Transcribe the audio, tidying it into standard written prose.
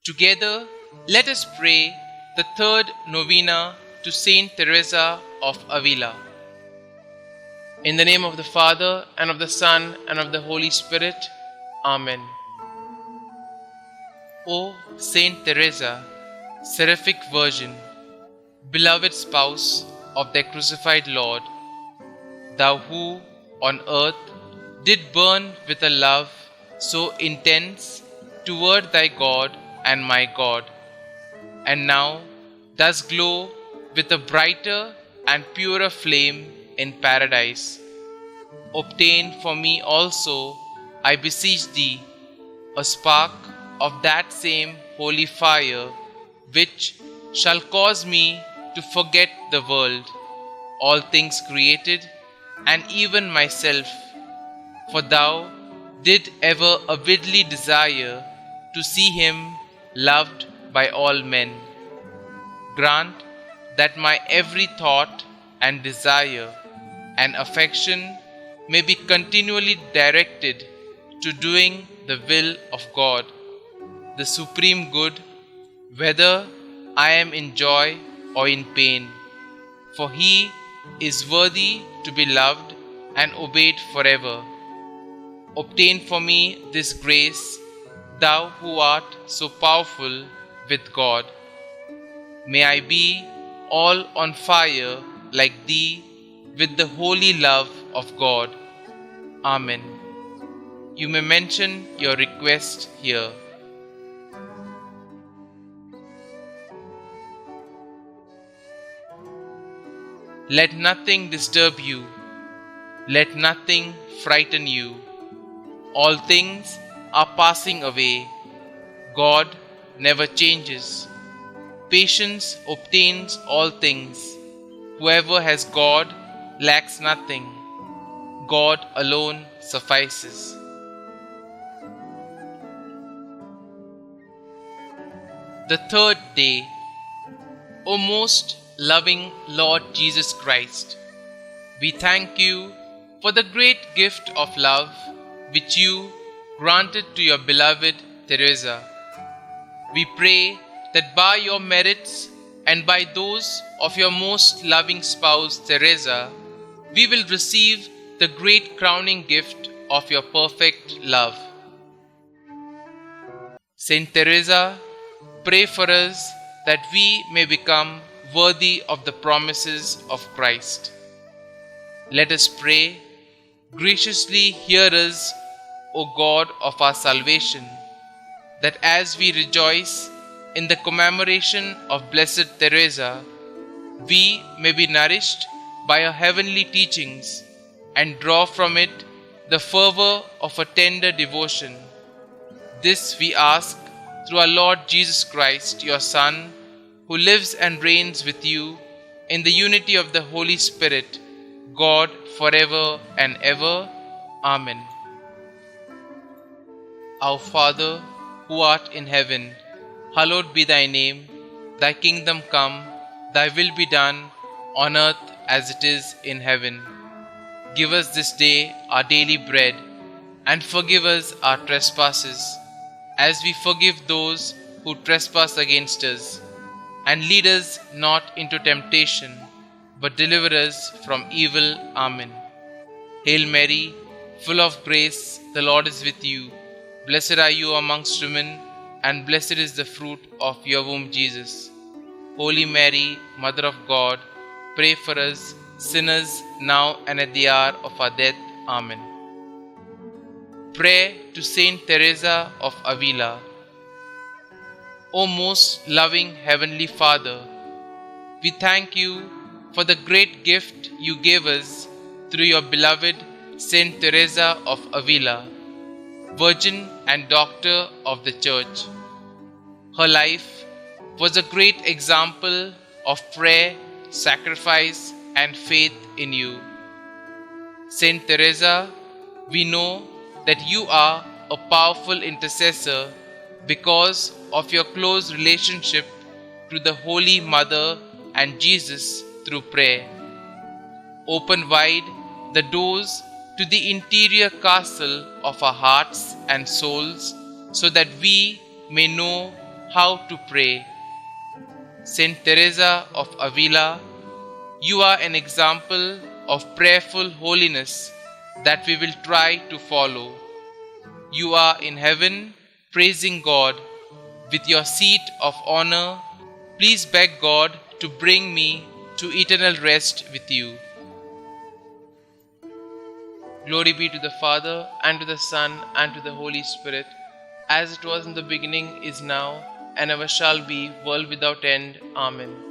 Together, let us pray the third novena to St Teresa of Avila. In the name of the Father, and of the Son, and of the Holy Spirit. Amen. O Saint Teresa, seraphic Virgin, beloved spouse of their crucified Lord, thou who on earth did burn with a love so intense toward thy God and my God, and now does glow with a brighter and purer flame in paradise. Obtain for me also, I beseech thee, a spark of that same holy fire, which shall cause me to forget the world, all things created, and even myself, for thou did ever avidly desire to see him loved by all men. Grant that my every thought and desire and affection may be continually directed to doing the will of God, the supreme good, whether I am in joy or in pain, for he is worthy to be loved and obeyed forever. Obtain for me this grace, thou who art so powerful with God. May I be all on fire like thee with the holy love of God. Amen. You may mention your request here. Let nothing disturb you. Let nothing frighten you. All things are passing away. God never changes. Patience obtains all things. Whoever has God lacks nothing. God alone suffices. The third day. O most loving Lord Jesus Christ, we thank you for the great gift of love which you granted to your beloved Teresa. We pray that by your merits and by those of your most loving spouse Teresa, we will receive the great crowning gift of your perfect love. Saint Teresa, pray for us that we may become worthy of the promises of Christ. Let us pray. Graciously hear us, O God of our salvation, that as we rejoice in the commemoration of Blessed Teresa, we may be nourished by her heavenly teachings and draw from it the fervor of a tender devotion. This we ask through our Lord Jesus Christ, your Son, who lives and reigns with you in the unity of the Holy Spirit, God forever and ever. Amen. Our Father, who art in heaven, hallowed be thy name. Thy kingdom come, thy will be done, on earth as it is in heaven. Give us this day our daily bread, and forgive us our trespasses, as we forgive those who trespass against us. And lead us not into temptation, but deliver us from evil. Amen. Hail Mary, full of grace, the Lord is with you. Blessed are you amongst women, and blessed is the fruit of your womb, Jesus. Holy Mary, Mother of God, pray for us sinners now and at the hour of our death. Amen. Prayer to St Teresa of Avila. O most loving Heavenly Father, we thank you for the great gift you gave us through your beloved St Teresa of Avila, Virgin and Doctor of the Church. Her life was a great example of prayer, sacrifice, and faith in you. Saint Teresa, we know that you are a powerful intercessor because of your close relationship to the Holy Mother and Jesus through prayer. Open wide the doors to the interior castle of our hearts and souls, so that we may know how to pray. St Teresa of Avila, you are an example of prayerful holiness that we will try to follow. You are in heaven praising God with your seat of honor. Please beg God to bring me to eternal rest with you. Glory be to the Father, and to the Son, and to the Holy Spirit, as it was in the beginning, is now, and ever shall be, world without end. Amen.